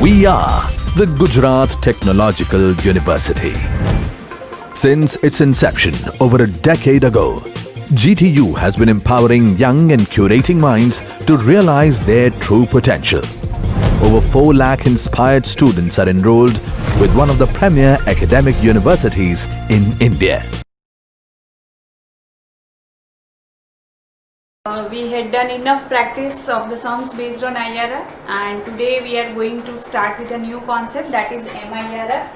We are the Gujarat Technological University. Since its inception over a decade ago, GTU has been empowering young and curating minds to realize their true potential. Over 4 lakh inspired students are enrolled with one of the premier academic universities in India. We had done enough practice of the sums based on IRR, and today we are going to start with a new concept, that is MIRR.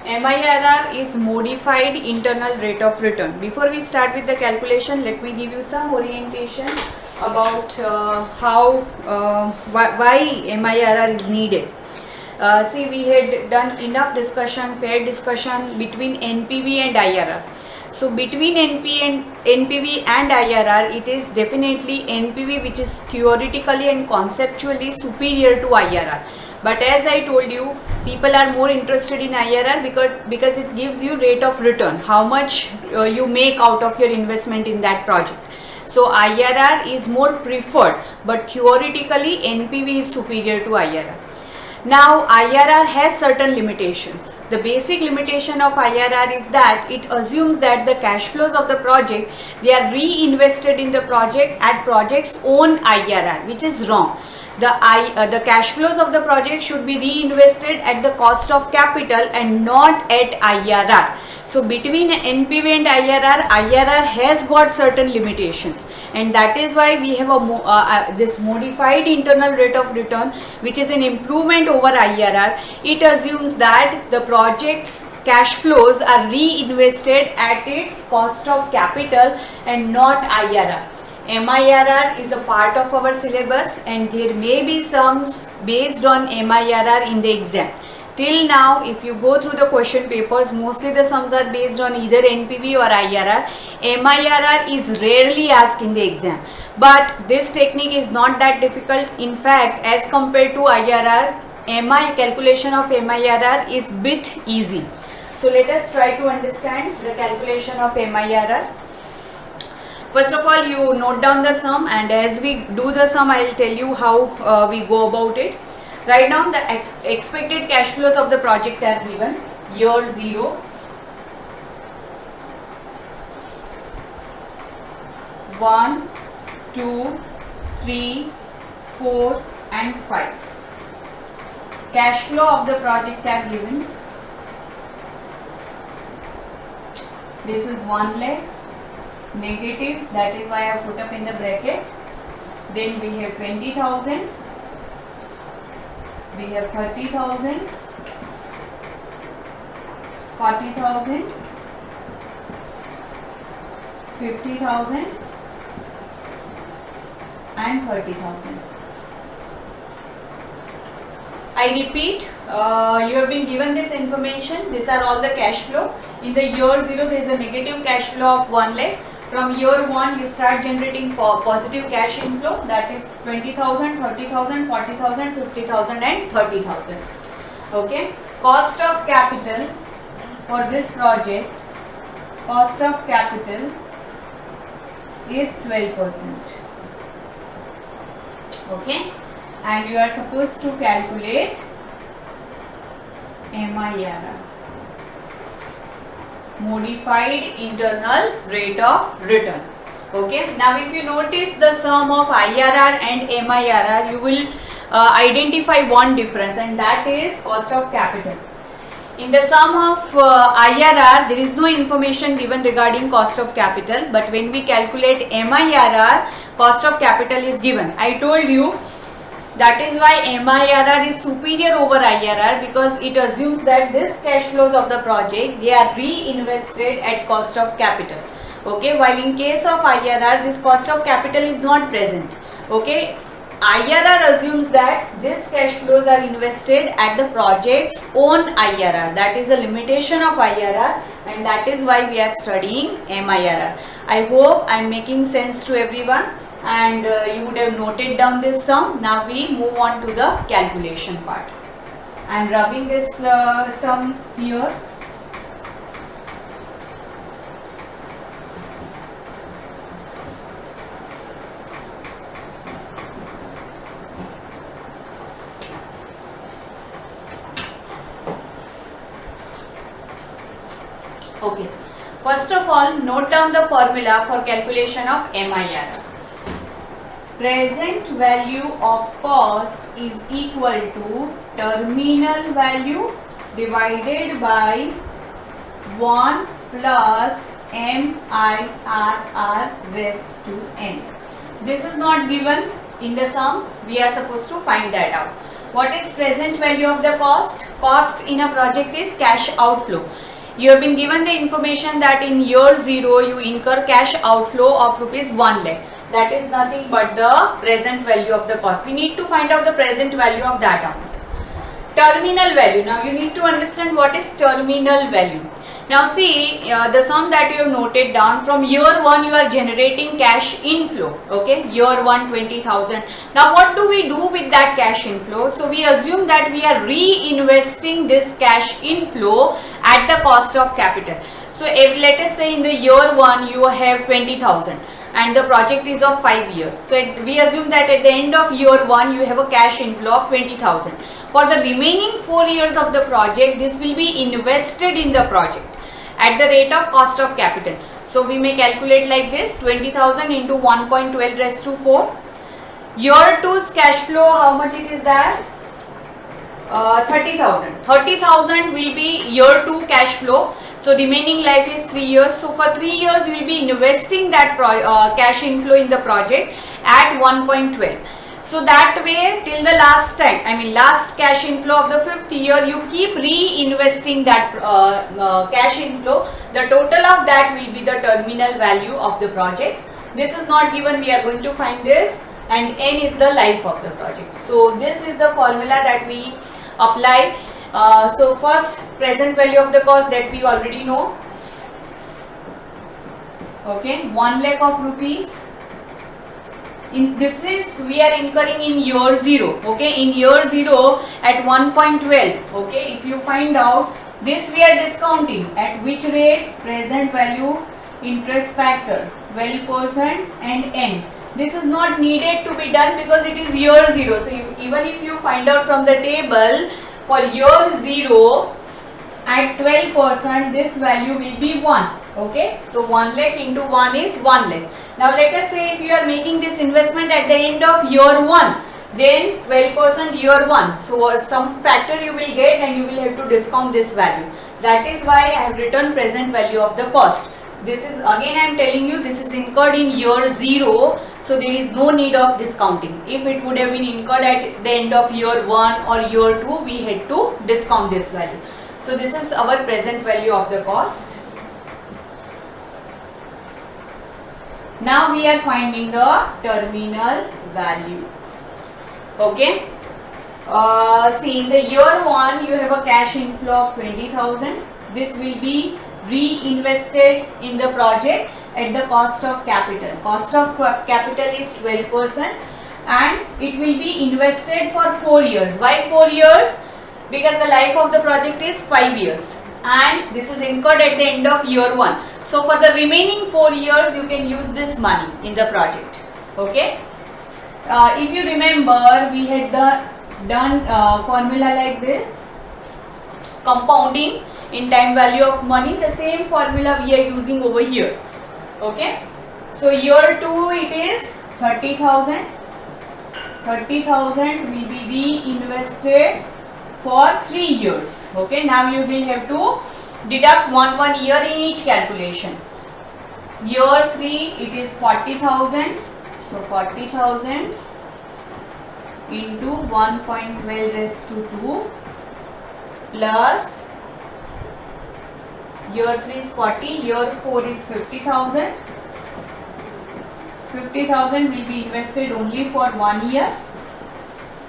MIRR is modified internal rate of return. Before we start with the calculation, let me give you some orientation about why MIRR is needed. See, we had done enough discussion, fair discussion between NPV and IRR. So between NPV and IRR, it is definitely NPV which is theoretically and conceptually superior to IRR. But as I told you, people are more interested in IRR because it gives you rate of return, how much you make out of your investment in that project. So IRR is more preferred, but theoretically NPV is superior to IRR. Now IRR has certain limitations. The basic limitation of IRR is that it assumes that the cash flows of the project, they are reinvested in the project at project's own IRR, which is wrong. The cash flows of the project should be reinvested at the cost of capital and not at IRR. So between NPV and IRR has got certain limitations, and that is why we have this modified internal rate of return, which is an improvement over IRR. It assumes that the project's cash flows are reinvested at its cost of capital and not IRR. MIRR is a part of our syllabus, and there may be sums based on MIRR in the exam. Till now, if you go through the question papers, mostly the sums are based on either NPV or IRR. MIRR is rarely asked in the exam. But this technique is not that difficult. In fact, as compared to IRR, calculation of MIRR is bit easy. So let us try to understand the calculation of MIRR. First of all, you note down the sum, and as we do the sum, I will tell you how we go about it. Right now, the expected cash flows of the project are given. Year 0, 1, 2, 3, 4 and 5. Cash flow of the project are given. This is 1 lakh, negative, that is why I have put up in the bracket. Then we have 20,000. We have 30,000, 40,000, 50,000 and 30,000. I repeat, you have been given this information. These are all the cash flow. In the year 0, there is a negative cash flow of 1 lakh. From year 1, you start generating positive cash inflow, that is 20,000, 30,000, 40,000, 50,000 and 30,000. Okay. Cost of capital for this project, cost of capital is 12%. Okay. And you are supposed to calculate MIRR, modified internal rate of return. Okay. Now if you notice the sum of IRR and MIRR, you will identify one difference, and that is cost of capital. In the sum of IRR, there is no information given regarding cost of capital, but when we calculate MIRR, cost of capital is given. I told you that is why MIRR is superior over IRR, because it assumes that this cash flows of the project, they are reinvested at cost of capital. Okay, while in case of IRR, this cost of capital is not present. Okay, IRR assumes that this cash flows are invested at the project's own IRR. That is a limitation of IRR, and that is why we are studying MIRR. I hope I am making sense to everyone, and you would have noted down this sum. Now we move on to the calculation part. I am rubbing this sum here. Okay. First of all, note down the formula for calculation of MIR. Present value of cost is equal to terminal value divided by 1 plus MIRR raised to n. This is not given in the sum. We are supposed to find that out. What is present value of the cost? Cost in a project is cash outflow. You have been given the information that in year 0 you incur cash outflow of rupees 1 lakh. That is nothing but the present value of the cost. We need to find out the present value of that amount. Terminal value. Now you need to understand what is terminal value. Now see, the sum that you have noted down, from year 1 you are generating cash inflow. Okay, year 1 20,000. Now what do we do with that cash inflow? So we assume that we are reinvesting this cash inflow at the cost of capital. So if let us say in the year 1 you have 20,000 and the project is of 5 years. So we assume that at the end of year 1 you have a cash inflow of 20,000. For the remaining 4 years of the project, this will be invested in the project at the rate of cost of capital. So we may calculate like this: 20,000 into 1.12 raised to 4. Year 2's cash flow, how much it is that? 30,000. 30,000 will be year 2 cash flow. So remaining life is 3 years. So for 3 years you will be investing that cash inflow in the project at 1.12. So that way till the last time, last cash inflow of the 5th year, you keep reinvesting that cash inflow. The total of that will be the terminal value of the project. This is not given, we are going to find this, and n is the life of the project. So this is the formula that we apply. So first, present value of the cost, that we already know. Okay, 1 lakh of rupees. This is we are incurring in year 0. Okay, in year 0 at 1.12. Okay, if you find out this, we are discounting at which rate? Present value, interest factor 12% and n. This is not needed to be done because it is year 0. So even if you find out from the table, for year 0 at 12%, this value will be 1. Okay, so 1 lakh into 1 is 1 lakh. Now let us say if you are making this investment at the end of year 1, then 12% year 1. So some factor you will get and you will have to discount this value. That is why I have written present value of the cost. This is, again I am telling you, this is incurred in year 0. So there is no need of discounting. If it would have been incurred at the end of year 1 or year 2, we had to discount this value. So this is our present value of the cost. Now we are finding the terminal value. Okay. See, in the year 1 you have a cash inflow of 20,000. This will be reinvested in the project at the cost of capital. Cost of capital is 12% and it will be invested for 4 years. Why 4 years? Because the life of the project is 5 years. And this is incurred at the end of year 1. So for the remaining 4 years you can use this money in the project. Okay. If you remember, we had done formula like this, compounding in time value of money. The same formula we are using over here. Okay. So year 2 it is 30,000. 30,000 will be reinvested for 3 years. Okay, now you will have to deduct one year in each calculation. Year 3 it is 40,000. So 40,000 into 1.12 raised to 2 plus year 3 is 40, year 4 is 50,000. 50,000 will be invested only for 1 year,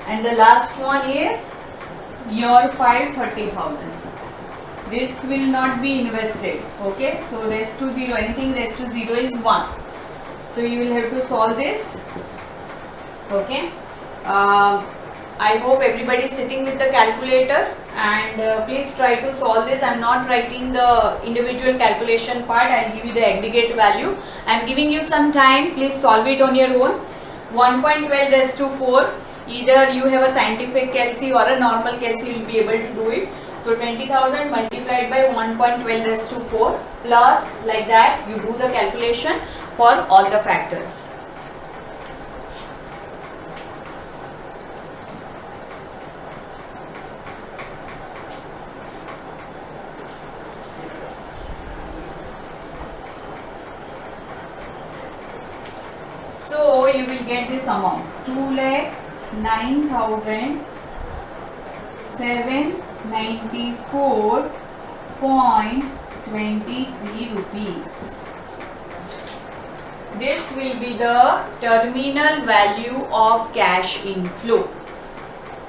and the last one is year 5, 30,000. This will not be invested. Okay, so raised to 0, anything raised to 0 is 1. So you will have to solve this. Okay, I hope everybody is sitting with the calculator, and please try to solve this. I am not writing the individual calculation part, I will give you the aggregate value. I am giving you some time, please solve it on your own. 1.12 raised to 4, either you have a scientific calc or a normal calc, you will be able to do it. So 20,000 multiplied by 1.12 raised to 4 plus, like that you do the calculation for all the factors. So you will get this amount 2,09,794.23 rupees. This will be the terminal value of cash inflow.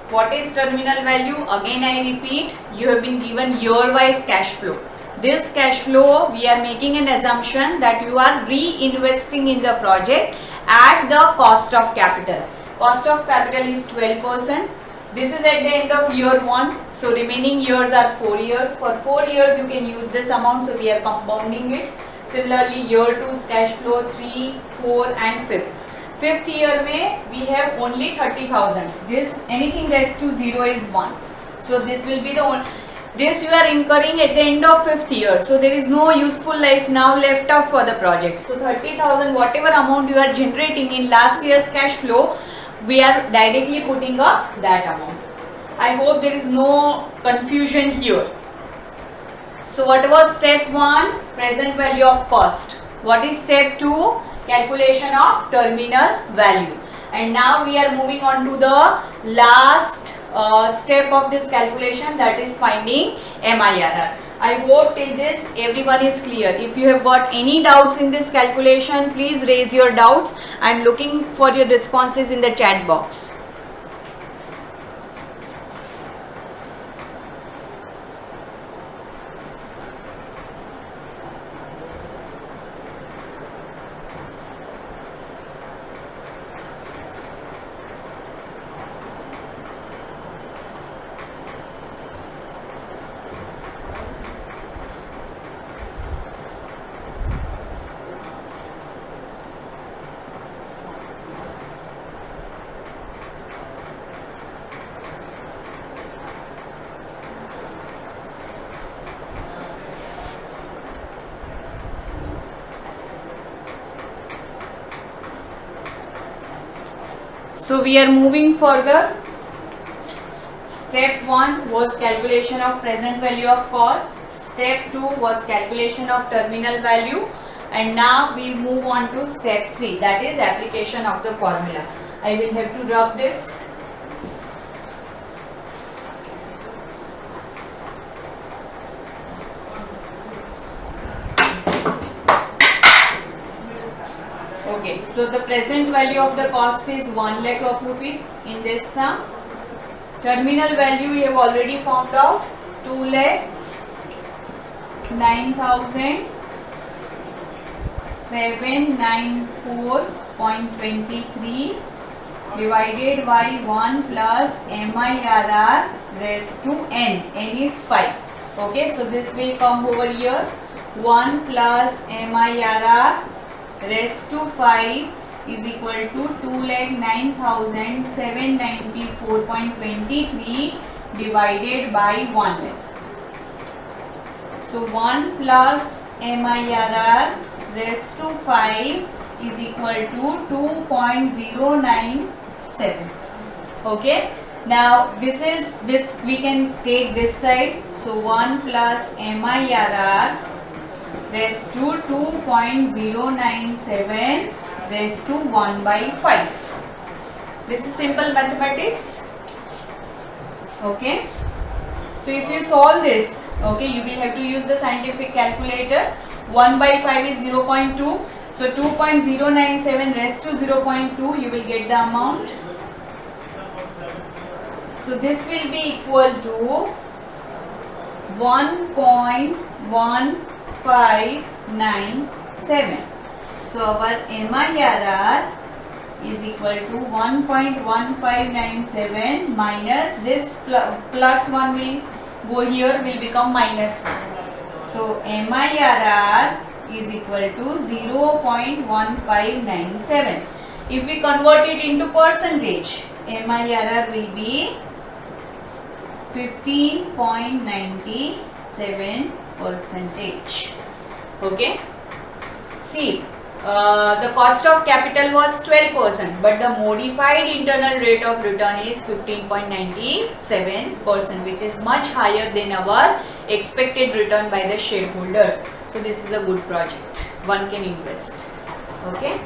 What is terminal value? Again I repeat, you have been given year-wise cash flow. This cash flow, we are making an assumption that you are reinvesting in the project at the cost of capital. Cost of capital is 12%. This is at the end of year 1. So remaining years are 4 years. For 4 years you can use this amount. So we are compounding it. Similarly, year 2's cash flow 3, 4 and 5th. 5th year में we have only 30,000. This anything raised to 0 is 1. So this will be the only. This you are incurring at the end of 5th year. So there is no useful life now left out for the project. So 30,000, whatever amount you are generating in last year's cash flow, we are directly putting up that amount. I hope there is no confusion here. So what was step 1? Present value of cost. What is step 2? Calculation of terminal value. And now we are moving on to the last step of this calculation, that is finding MIRR. I hope till this everyone is clear. If you have got any doubts in this calculation, please raise your doubts. I am looking for your responses in the chat box. So we are moving further. Step 1 was calculation of present value of cost. Step 2 was calculation of terminal value. And now we move on to step 3, that is application of the formula. I will have to rub this. Okay, so the present value of the cost is 1 lakh of rupees in this sum. Terminal value we have already found out, 2,09,794.23 divided by 1 plus MIRR raised to n. N is 5. Okay, so this will come over here. 1 plus MIRR raised to 5 is equal to 2,09,794.23 divided by 1 lakh. So 1 plus MIRR raised to 5 is equal to 2.097. Okay. Now this we can take this side. So 1 plus MIRR raised to 2.097 raised to 1 by 5. This is simple mathematics. Okay. So if you solve this, okay, you will have to use the scientific calculator. 1 by 5 is 0.2. So 2.097 raised to 0.2, you will get the amount. So this will be equal to 1.1597. So our MIRR is equal to 1.1597 minus this plus 1 will go here, will become minus 1. So MIRR is equal to 0.1597. If we convert it into percentage, MIRR will be 15.97%. Okay. See, the cost of capital was 12%, but the modified internal rate of return is 15.97%, which is much higher than our expected return by the shareholders. So this is a good project. One can invest. Okay.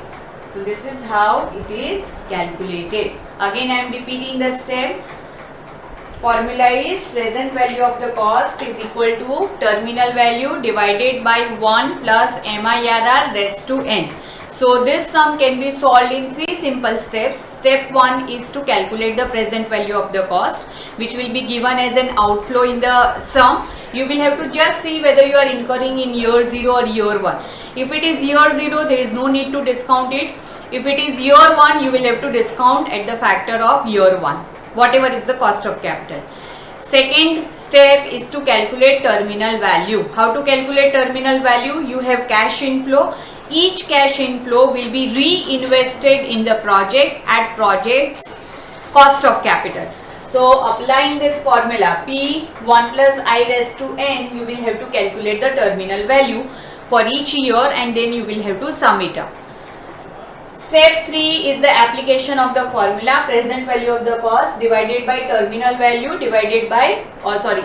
So this is how it is calculated. Again, I am repeating the step. Formula is present value of the cost is equal to terminal value divided by 1 plus MIRR raised to n. So this sum can be solved in 3 simple steps. Step 1 is to calculate the present value of the cost, which will be given as an outflow in the sum. You will have to just see whether you are incurring in year 0 or year 1. If it is year 0, there is no need to discount it. If it is year 1, you will have to discount at the factor of year 1, whatever is the cost of capital. Second step is to calculate terminal value. How to calculate terminal value? You have cash inflow. Each cash inflow will be reinvested in the project at project's cost of capital. So applying this formula P1 plus I raised to n, you will have to calculate the terminal value for each year, and then you will have to sum it up. Step 3 is the application of the formula present value of the cost divided by terminal value divided by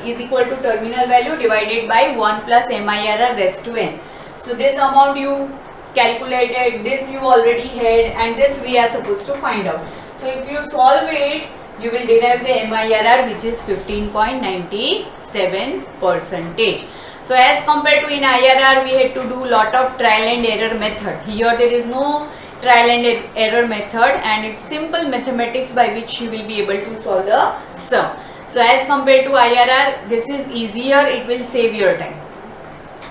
is equal to terminal value divided by 1 plus MIRR raised to n. So this amount you calculated, this you already had, and this we are supposed to find out. So if you solve it, you will derive the MIRR, which is 15.97%. So as compared to in IRR, we had to do lot of trial and error method. Here there is no trial and error method, and it's simple mathematics by which you will be able to solve the sum. So as compared to IRR, this is easier, it will save your time.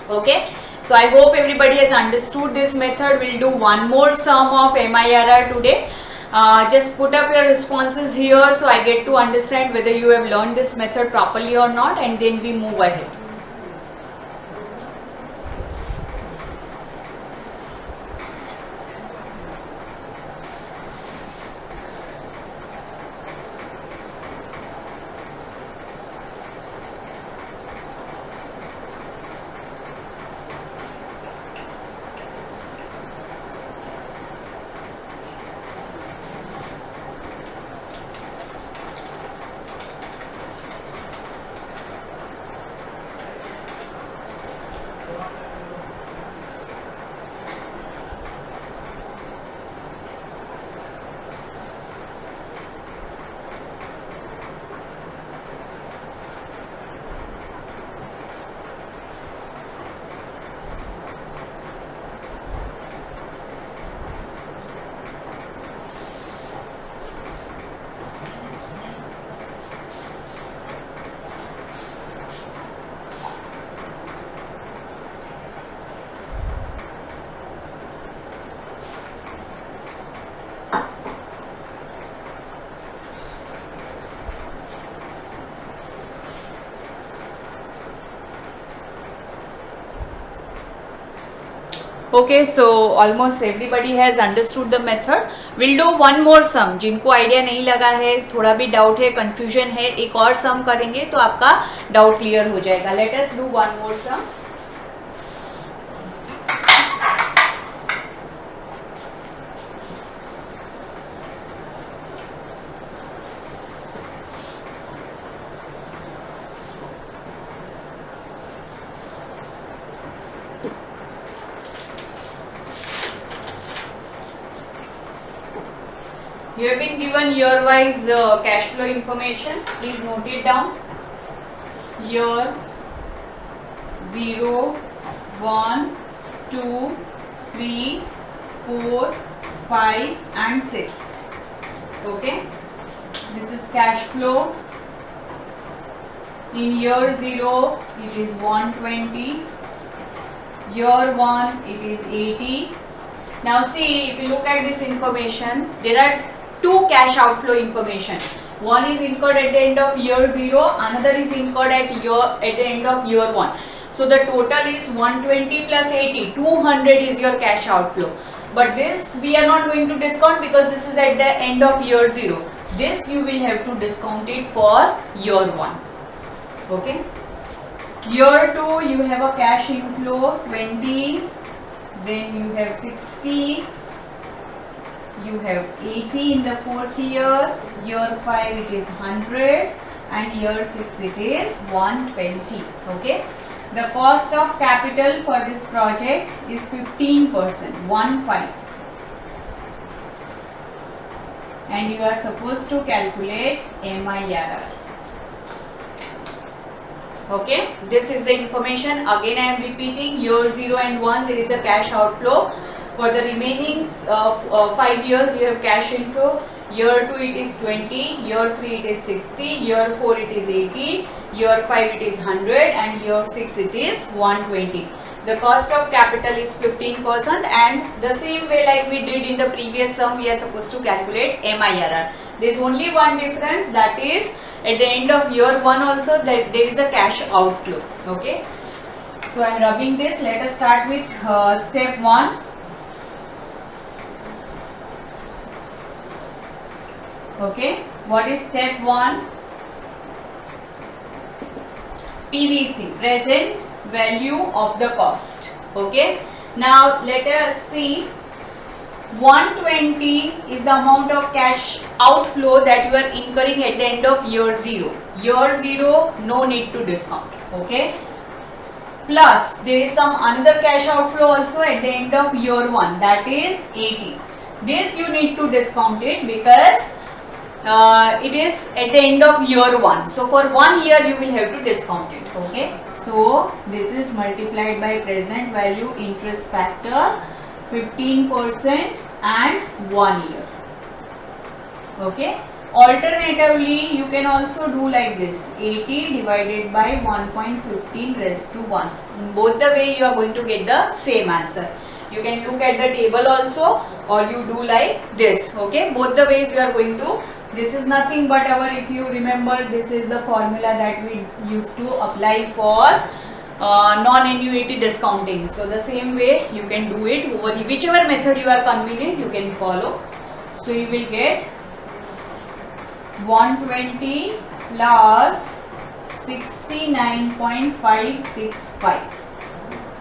Okay. So I hope everybody has understood this method. We'll do one more sum of MIRR today. Just put up your responses here so I get to understand whether you have learned this method properly or not, and then we move ahead. Okay, so almost everybody has understood the method. We'll do one more sum. जिनको idea नहीं लगा है, थोड़ा भी doubt है, confusion है, एक और सम करेंगे तो आपका डाउट क्लियर हो जाएगा. Let us do one more sum. You have been given year-wise cash flow information. Please note it down. Year 0, 1, 2, 3, 4, 5 and 6. Okay. This is cash flow. In year 0, it is 120. Year 1, it is 80. Now see, if you look at this information, there are two cash outflow information. One is incurred at the end of year 0, another is incurred at the end of year 1. So the total is 120 plus 80, 200 is your cash outflow. But this we are not going to discount because this is at the end of year 0. This you will have to discount it for year 1. Okay. Year 2 you have a cash inflow 20, then you have 60, you have 80 in the 4th year, year 5 it is 100 and year 6 it is 120. Okay. The cost of capital for this project is 15%, 15, and you are supposed to calculate MIRR. Okay, this is the information. Again I am repeating, year 0 and 1 there is a cash outflow. For the remaining 5 years you have cash inflow. Year 2 it is 20, year 3 it is 60, year 4 it is 80, year 5 it is 100 and year 6 it is 120. The cost of capital is 15%, and the same way like we did in the previous sum we are supposed to calculate MIRR. There is only one difference, that is at the end of year 1 also that there is a cash outflow. Okay. So I am rubbing this. Let us start with step 1. Okay, what is step 1? PVC, present value of the cost. Okay, now let us see. 120 is the amount of cash outflow that you are incurring at the end of year 0. Year 0, no need to discount. Okay, plus there is some another cash outflow also at the end of year 1, that is 80. This you need to discount it because it is at the end of year 1. So for 1 year you will have to discount it. Okay. So this is multiplied by present value interest factor 15% and 1 year. Okay. Alternatively you can also do like this, 80 divided by 1.15 raised to 1. In both the way you are going to get the same answer. You can look at the table also, or you do like this. Okay. Both the ways you are going to. This is nothing but our, if you remember, this is the formula that we used to apply for non-annuity discounting. So the same way you can do it, over whichever method you are convenient you can follow. So you will get 120 plus 69.565.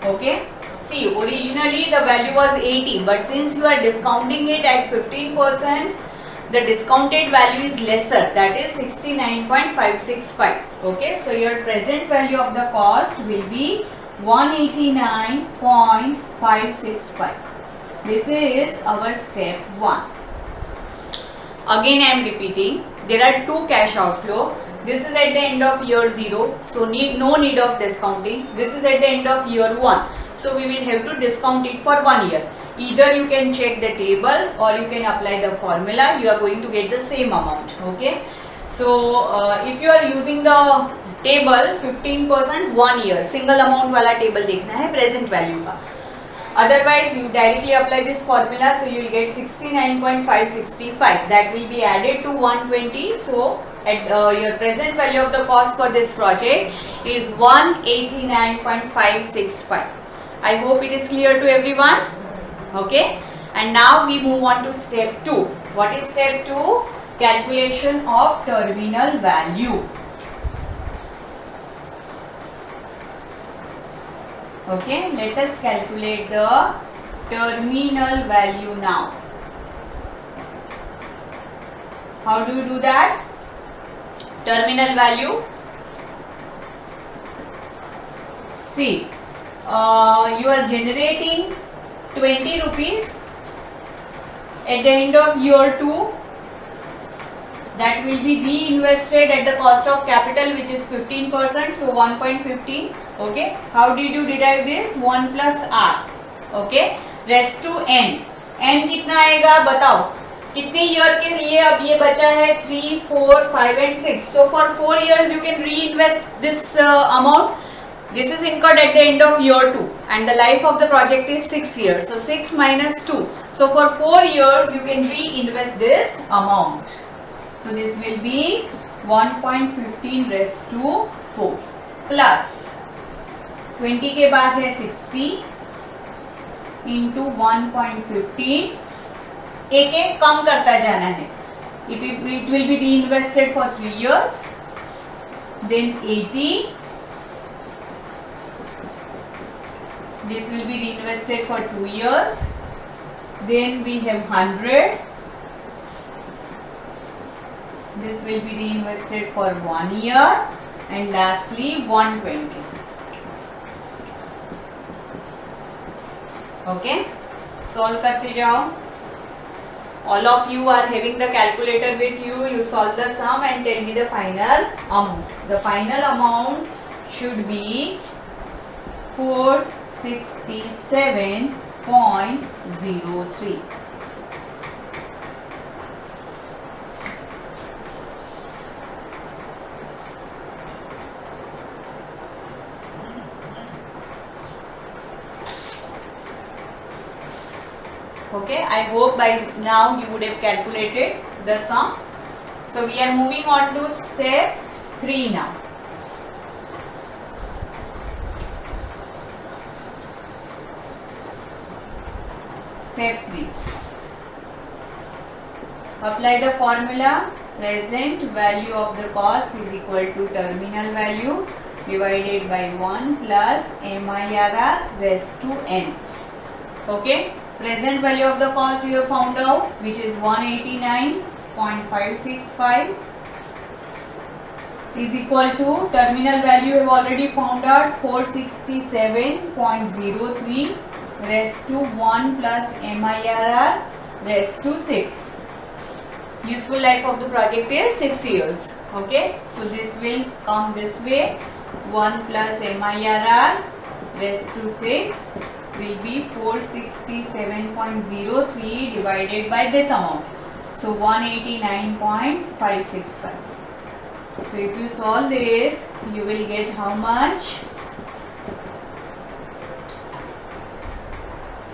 Okay. See, originally the value was 80, but since you are discounting it at 15%, the discounted value is lesser, that is 69.565. Okay, so your present value of the cost will be 189.565. This is our step 1. Again I am repeating, there are 2 cash outflow. This is at the end of year 0, so no need of discounting. This is at the end of year 1, so we will have to discount it for 1 year. Either you can check the table or you can apply the formula, you are going to get the same amount. Okay. So if you are using the table 15% 1 year, single amount wala table dekhna hai present value ka. Otherwise you directly apply this formula, so you will get 69.565, that will be added to 120. So at your present value of the cost for this project is 189.565. I hope it is clear to everyone. Okay, and now we move on to step 2. What is step 2? Calculation of terminal value. Okay, let us calculate the terminal value now. How do you do that? Terminal value. See, you are generating 20 rupees at the end of year 2, that will be reinvested at the cost of capital, which is 15%, so 1.15. Okay, how did you derive this? 1 plus r. Okay, rest to n. n कितना आएगा बताओ, कितने year के लिए अब ये बचा है? 3, 4, 5 and 6. So for 4 years you can reinvest this amount. This is incurred at the end of year 2 and the life of the project is 6 years. So 6 minus 2. So for 4 years you can reinvest this amount. So this will be 1.15 raised to 4 plus 20 के बाद है 60 into 1.15. एक एक कम करता जाना है. It will be reinvested for 3 years. then 80. This will be reinvested for 2 years. Then we have 100. This will be reinvested for 1 year. And lastly 120. Okay, solve करते जाओ. All of you are having the calculator with you. You solve the sum and tell me the final amount. The final amount should be 467.03. Okay, I hope by now you would have calculated the sum. So we are moving on to step 3 now. Step 3. Apply the formula. Present value of the cost is equal to terminal value divided by 1 plus MIRR raised to n. Okay. Present value of the cost we have found out, which is 189.565 is equal to terminal value we have already found out, 467.03 raised to 1 plus MIRR raised to 6. Useful life of the project is 6 years. Okay, so this will come this way, 1 plus MIRR raised to 6 will be 467.03 divided by this amount. So 189.565. So if you solve this, you will get how much?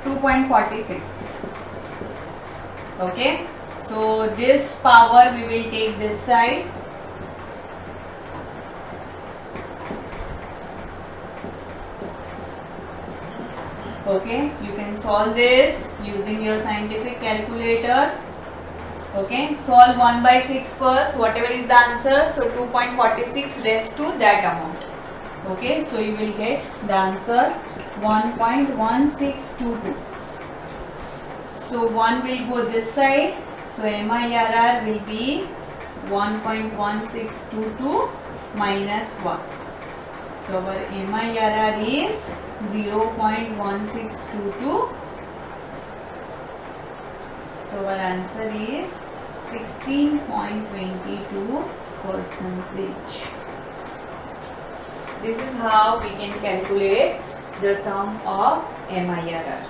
2.46. Okay. So this power we will take this side. Okay, you can solve this using your scientific calculator. Okay, solve 1 by 6 first, whatever is the answer. So 2.46 raised to that amount. Okay, so you will get the answer 1.1622. So 1 will go this side. So MIRR will be 1.1622 minus 1. So our MIRR is 0.1622. So our answer is 16.22%. This is how we can calculate the sum of MIRR.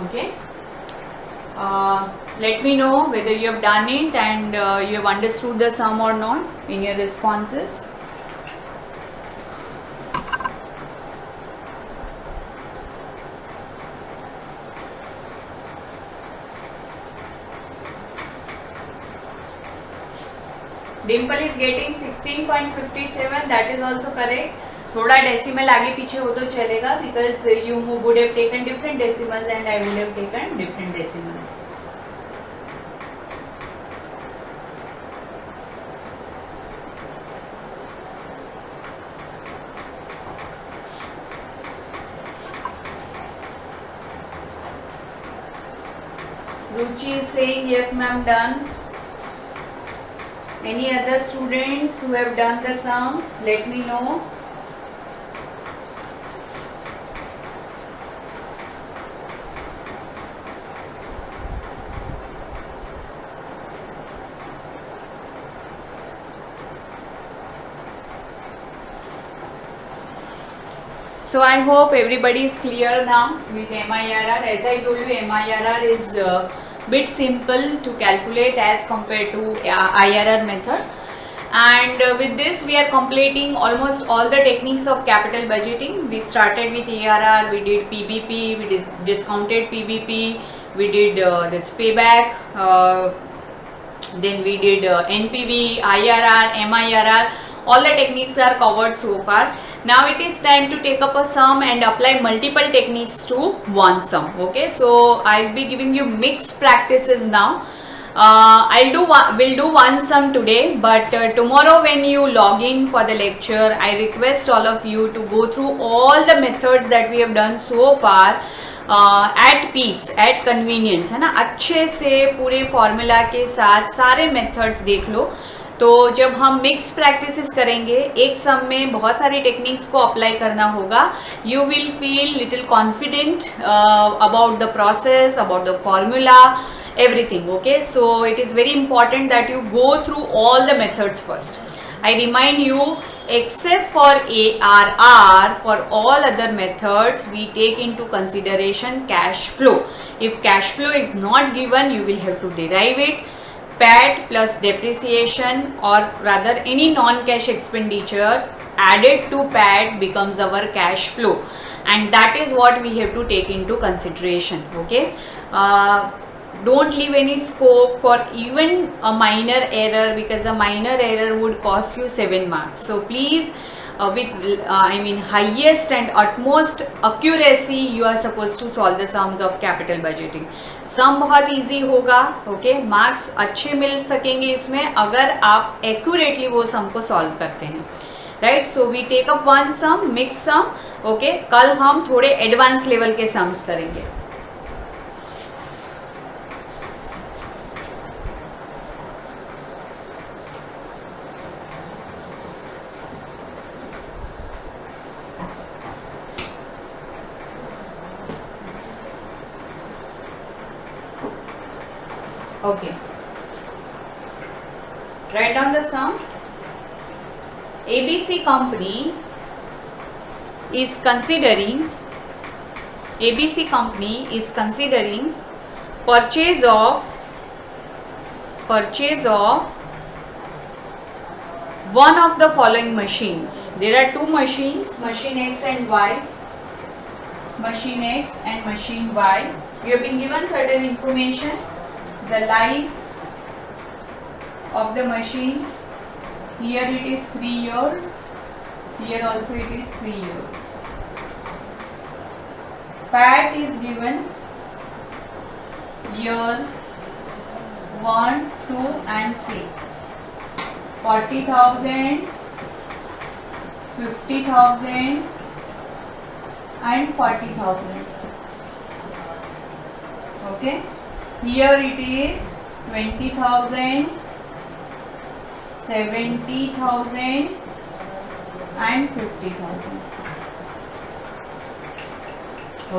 Okay. Let me know whether you have done it and you have understood the sum or not in your responses. Dimple is getting 16.57. That is also correct. थोड़ा decimal आगे पीछे हो तो चलेगा because you would have taken different decimals and I would have taken different decimals. Ruchi is saying yes ma'am, done. Any other students who have done the sum, let me know. So I hope everybody is clear now with MIRR. As I told you, MIRR is bit simple to calculate as compared to IRR method. And with this we are completing almost all the techniques of capital budgeting. We started with ARR, we did PBP, we discounted PBP, we did this payback, then we did NPV, IRR, MIRR. All the techniques are covered so far. Now it is time to take up a sum and apply multiple techniques to one sum. Okay, so I'll be giving you mixed practices now. we'll do one sum today, but tomorrow when you log in for the lecture, I request all of you to go through all the methods that we have done so far at peace, at convenience, है ना. अच्छे से पूरे formula के साथ सारे methods देख लो. तो जब हम मिक्स प्रैक्टिसेस करेंगे, एक सम में बहुत सारी टेक्निक्स को अप्लाई करना होगा. You will feel little confident about the process, about the formula, everything. Okay, so it is very important that you go through all the methods first. I remind you, except for ARR, for all other methods we take into consideration cash flow. If cash flow is not given, you will have to derive it. PAT plus depreciation, or rather any non-cash expenditure added to PAT becomes our cash flow, and that is what we have to take into consideration. Okay, don't leave any scope for even a minor error, because a minor error would cost you 7 marks. So please, with highest and utmost accuracy, you are supposed to solve the sums of capital budgeting. सम बहुत easy होगा. Okay, marks अच्छे मिल सकेंगे इसमें अगर आप accurately वो सम को solve करते हैं. Right, so we take up one sum, mix sum. Okay, कल हम थोड़े एडवांस लेवल के सम्स करेंगे. Okay, write down the sum. ABC company is considering purchase of one of the following machines. There are two machines, machine X and Y. Machine X and machine Y. You have been given certain information. The life of the machine, here it is 3 years, here also it is 3 years. PAT is given year 1, 2 and 3. 40,000, 50,000 and 40,000. Okay. Here it is 20,000, 70,000 and 50,000.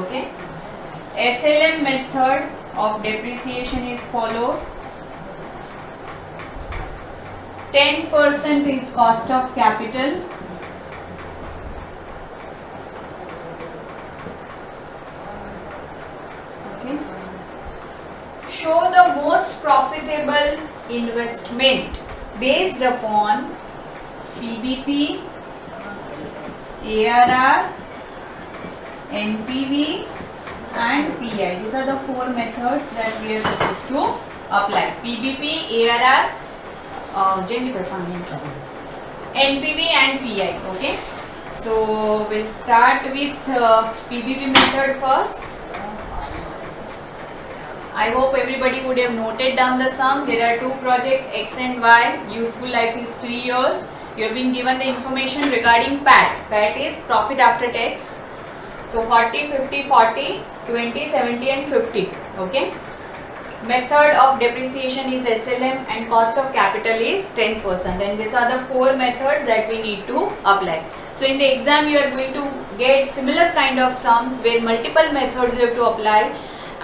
Okay. SLM method of depreciation is followed. 10% is cost of capital. Show the most profitable investment based upon PBP, ARR, NPV and PI. These are the 4 methods that we are supposed to apply. PBP, ARR, NPV and PI. Okay, so we'll start with PBP method first. I hope everybody would have noted down the sum. There are 2 projects, X and Y. Useful life is 3 years. You have been given the information regarding PAT. PAT is profit after tax. So 40, 50, 40, 20, 70 and 50. Okay. Method of depreciation is SLM and cost of capital is 10%. And these are the 4 methods that we need to apply. So in the exam you are going to get similar kind of sums where multiple methods you have to apply.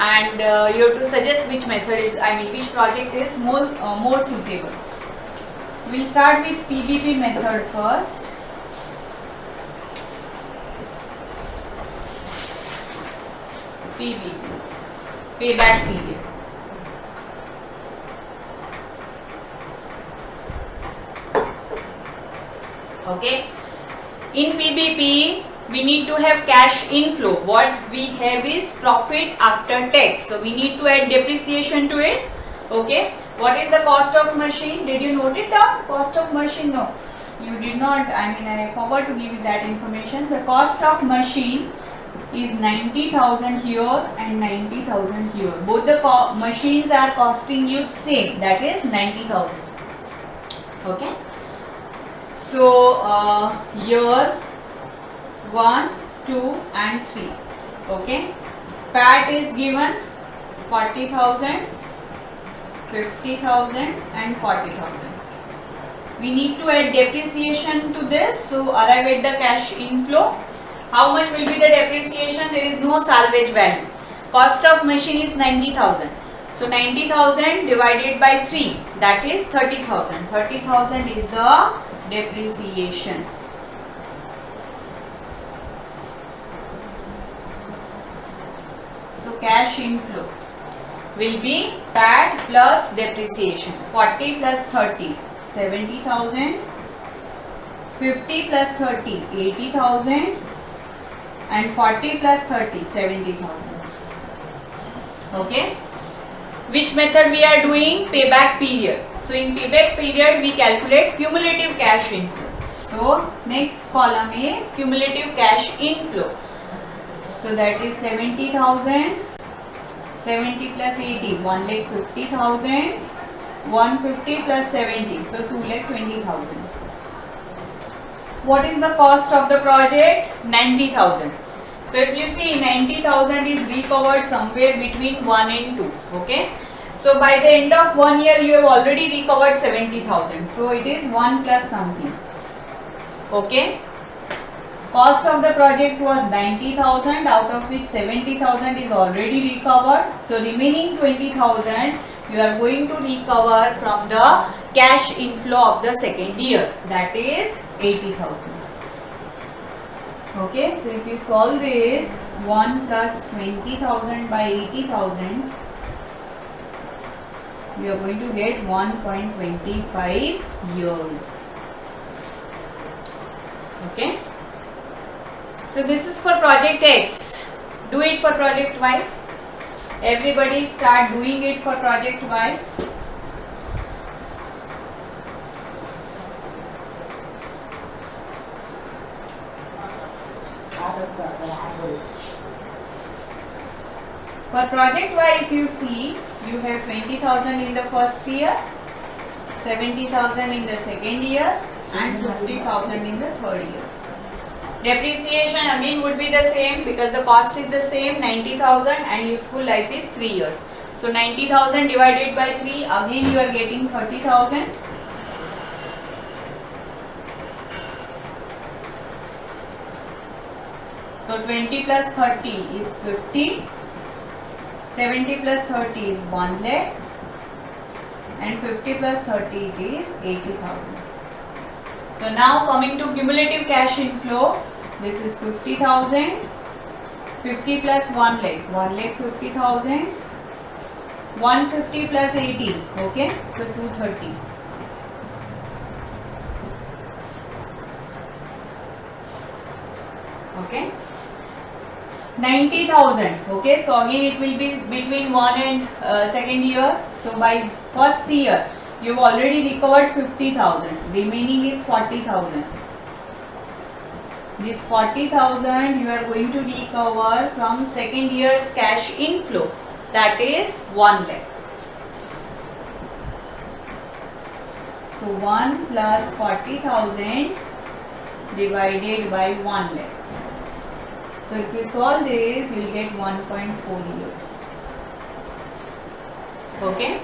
And you have to suggest which method is, which project is more suitable. So we'll start with PBP method first. PBP, payback period. Okay. In PBP, we need to have cash inflow. What we have is profit after tax. So we need to add depreciation to it. Okay. What is the cost of machine? Did you note it down? Cost of machine? No, you did not. I forgot to give you that information. The cost of machine is 90,000 here and 90,000 here. Both the machines are costing you same, that is 90,000. Okay. So here 1, 2 and 3. Okay. PAT is given 40,000, 50,000 and 40,000. We need to add depreciation to this, so arrive at the cash inflow. How much will be the depreciation? There is no salvage value. Cost of machine is 90,000. So 90,000 divided by 3, that is 30,000. 30,000 is the depreciation. So cash inflow will be PAT plus depreciation. 40 plus 30, 70,000. 50 plus 30, 80,000. And 40 plus 30, 70,000. Okay. Which method we are doing? Payback period. So in payback period we calculate cumulative cash inflow. So next column is cumulative cash inflow. So that is 70,000. 70 plus 80, 1,50,000. 150 plus 70, so 2,20,000. What is the cost of the project? 90,000. So if you see, 90,000 is recovered somewhere between 1 and 2. Okay. So by the end of 1 year you have already recovered 70,000. So it is 1 plus something. Okay. Cost of the project was 90,000, out of which 70,000 is already recovered. So remaining 20,000 you are going to recover from the cash inflow of the second year, that is 80,000. Okay, so if you solve this, 1 plus 20,000 by 80,000, you are going to get 1.25 years. Okay, so this is for project X. Do it for project Y. Everybody start doing it for project Y. For project Y, if you see, you have 20,000 in the first year, 70,000 in the second year and 50,000 in the third year. Depreciation again would be the same because the cost is the same, 90,000, and useful life is 3 years. So 90,000 divided by 3, again you are getting 30,000. So 20 plus 30 is 50. 70 plus 30 is 1 lakh. And 50 plus 30 it is 80,000. So now coming to cumulative cash inflow. This is 50,000, 50 plus 1 lakh, 1 lakh 50,000, 150 plus 80, okay, so 230. Okay, 90,000, okay, so again it will be between 1 and second year. So by first year you have already recovered 50,000, remaining is 40,000. This 40,000 you are going to recover from second year's cash inflow, that is 1 lakh. So 1 plus 40,000 divided by 1 lakh. So if you solve this, you will get 1.4 years. Okay.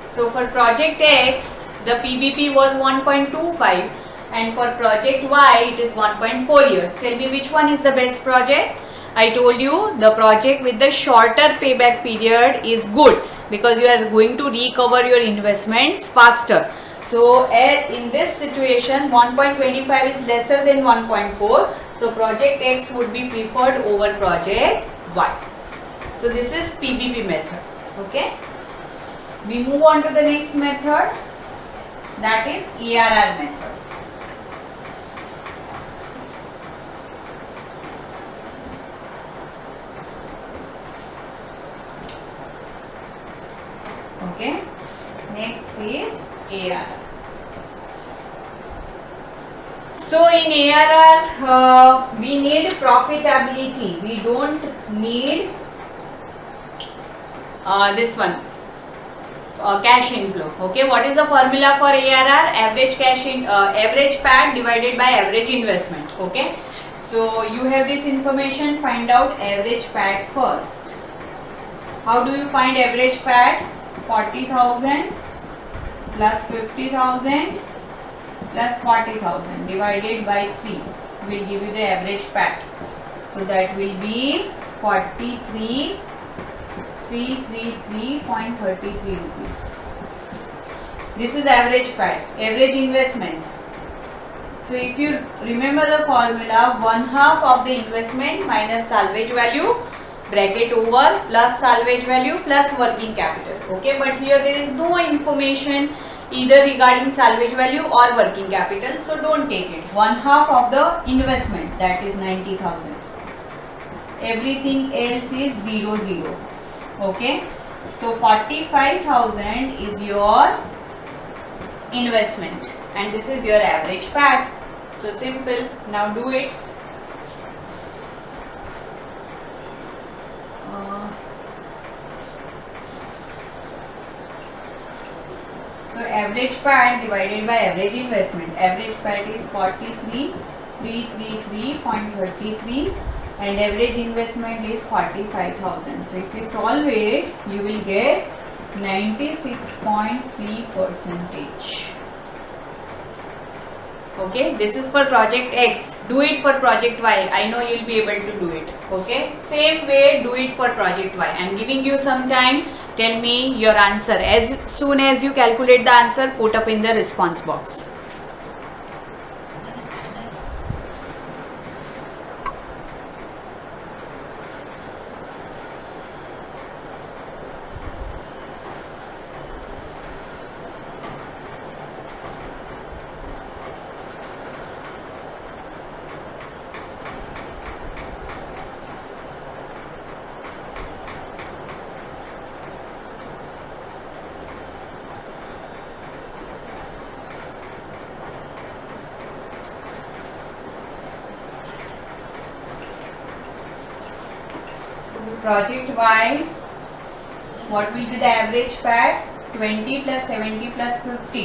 So for project X, the PBP was 1.25. And for project Y, it is 1.4 years. Tell me which one is the best project? I told you the project with the shorter payback period is good because you are going to recover your investments faster. So in this situation, 1.25 is lesser than 1.4. So project X would be preferred over project Y. So this is PBP method. Okay. We move on to the next method, that is ARR method. Okay, next is ARR. So in ARR, we need profitability. We don't need this one, cash inflow. Okay, what is the formula for ARR? Average PAT divided by average investment. Okay, so you have this information. Find out average PAT first. How do you find average PAT? 40,000 plus 50,000 plus 40,000 divided by 3 will give you the average PAT. So that will be 43,333.33 rupees. This is average PAT, average investment. So if you remember the formula, 1/2 of the investment minus salvage value, bracket over, plus salvage value plus working capital. Okay, but here there is no information either regarding salvage value or working capital, so don't take it. 1/2 of the investment, that is 90,000. Everything else is 0. Okay, so 45,000 is your investment and this is your average PAT. So simple. Now do it. So average PAT divided by average investment. Average PAT is 43,333.33 and average investment is 45,000. So if you solve it, you will get 96.3%. Okay, this is for project X. Do it for project Y. I know you'll be able to do it. Okay, same way, do it for project Y. I'm giving you some time. Tell me your answer. As soon as you calculate the answer, put up in the response box. Project Y, what will be the average PAT? 20 plus 70 plus 50.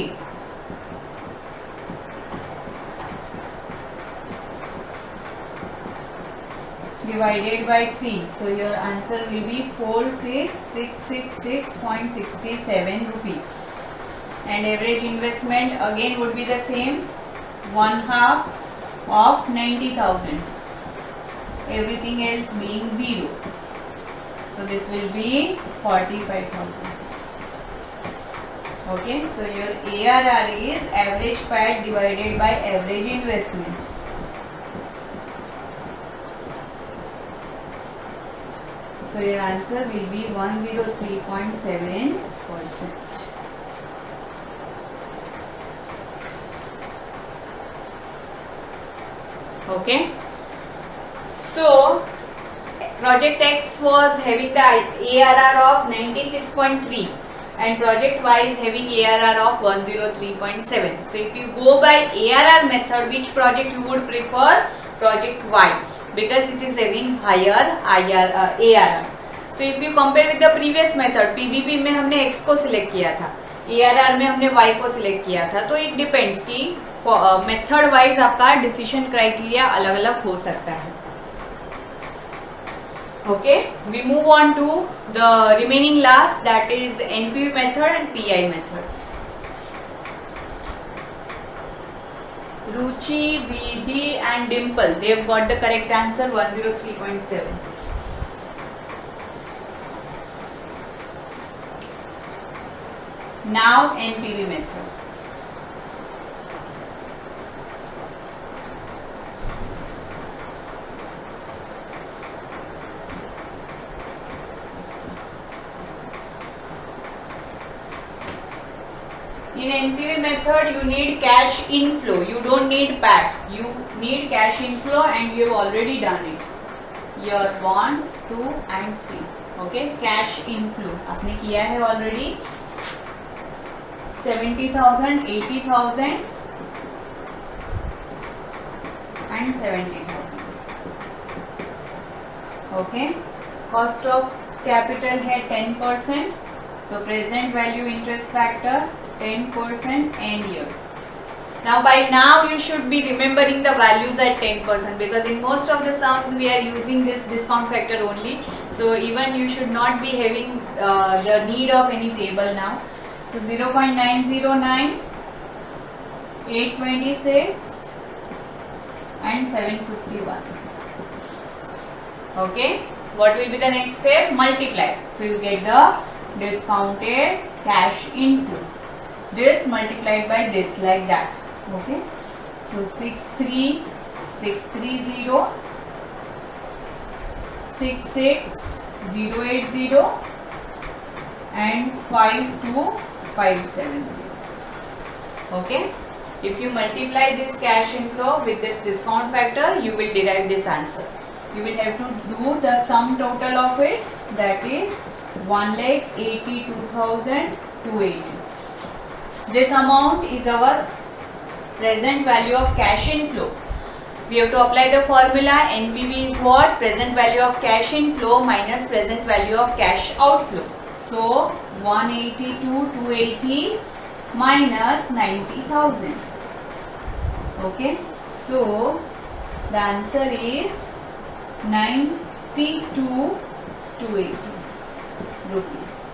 Divided by 3. So your answer will be 46,666.67 rupees. And average investment again would be the same, 1/2 of 90,000. Everything else being 0. So this will be 45,000. Okay, so your ARR is average PAT divided by average investment. So your answer will be 103.7%. Okay, so project X was having the ARR of 96.3 and project Y is having ARR of 103.7. So if you go by ARR method, which project you would prefer? Project Y, because it is having higher ARR. So if you compare with the previous method, PBP में हमने X को select किया था, ARR में हमने Y को select किया था, तो it depends कि मेथड वाइज आपका डिसीजन क्राइटेरिया अलग अलग हो सकता है. Okay, we move on to the remaining last, that is NPV method and PI method. Ruchi, Vidhi and Dimple, they have got the correct answer, 103.7. Now NPV method. In NPV method, you need cash inflow. You don't need PAT. You need cash inflow, and you have already done it. Year 1, 2, and 3. Okay, cash inflow. आपने किया है already. 70,000, 80,000, and 70,000. Okay, cost of capital है 10%, so present value interest factor 10% and years. Now by now you should be remembering the values at 10% because in most of the sums we are using this discount factor only. So even you should not be having the need of any table now. So 0.909, 826 and 751. Okay, what will be the next step? Multiply. So you get the discounted cash inflow. This multiplied by this like that. Okay, so 63630, 66080 and 52570. Okay, if you multiply this cash inflow with this discount factor, you will derive this answer. You will have to do the sum total of it, that is 1,82,280. This amount is our present value of cash inflow. We have to apply the formula. NPV is what? Present value of cash inflow minus present value of cash outflow. So 182,280 minus 90,000. Okay, so the answer is 92,280 rupees.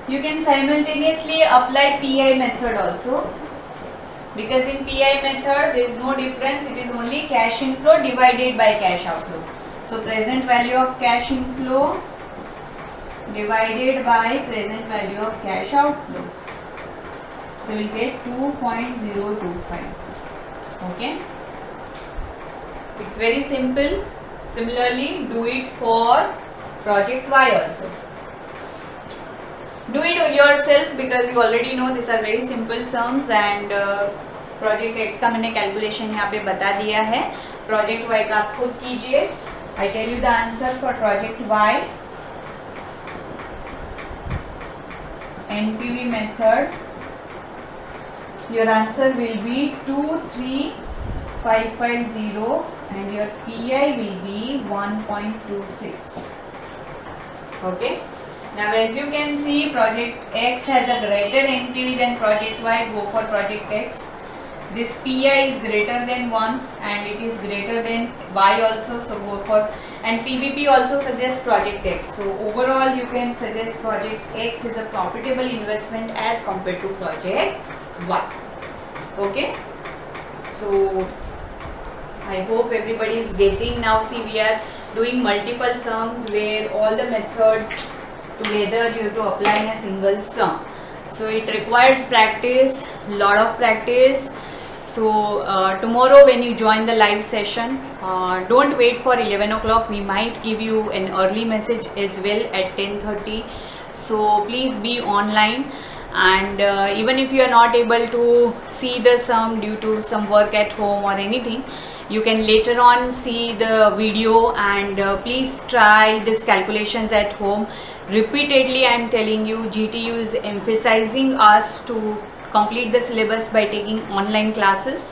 You can simultaneously apply PI method also, because in PI method there is no difference, it is only cash inflow divided by cash outflow. So present value of cash inflow divided by present value of cash outflow. So we will get 2.025. Okay, it's very simple. Similarly, do it for project Y also. Do it yourself because you already know these are very simple sums, and project x का मैंने calculation यहाँ पे बता दिया है. Project Y का आप खुद कीजिए. I tell you the answer for project Y. NPV method, your answer will be 23550 and your PI will be 1.26. Okay. Now as you can see, project X has a greater NPV than project Y. Go for project X. This PI is greater than 1 and it is greater than Y also. So go for, and PVP also suggests project X. So overall you can suggest project X is a profitable investment as compared to project Y. Okay. So I hope everybody is getting. Now see, we are doing multiple sums where all the methods together you have to apply in a single sum. So it requires practice, lot of practice. So tomorrow when you join the live session, don't wait for 11 o'clock. We might give you an early message as well at 10:30. So please be online. And even if you are not able to see the sum due to some work at home or anything, you can later on see the video, and please try these calculations at home repeatedly. I am telling you, GTU is emphasizing us to complete the syllabus by taking online classes,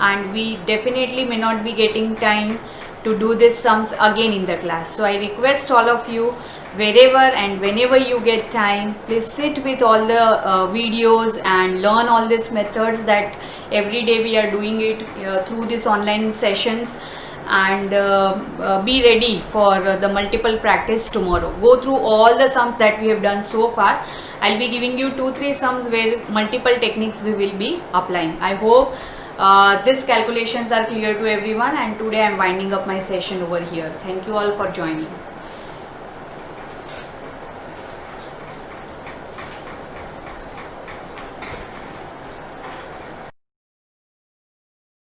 and we definitely may not be getting time to do these sums again in the class. So I request all of you, wherever and whenever you get time, please sit with all the videos and learn all these methods that every day we are doing it through these online sessions, and be ready for the multiple practice tomorrow. Go through all the sums that we have done so far. I'll be giving you 2-3 sums where multiple techniques we will be applying. I hope these calculations are clear to everyone, and today I'm winding up my session over here. Thank you all for joining.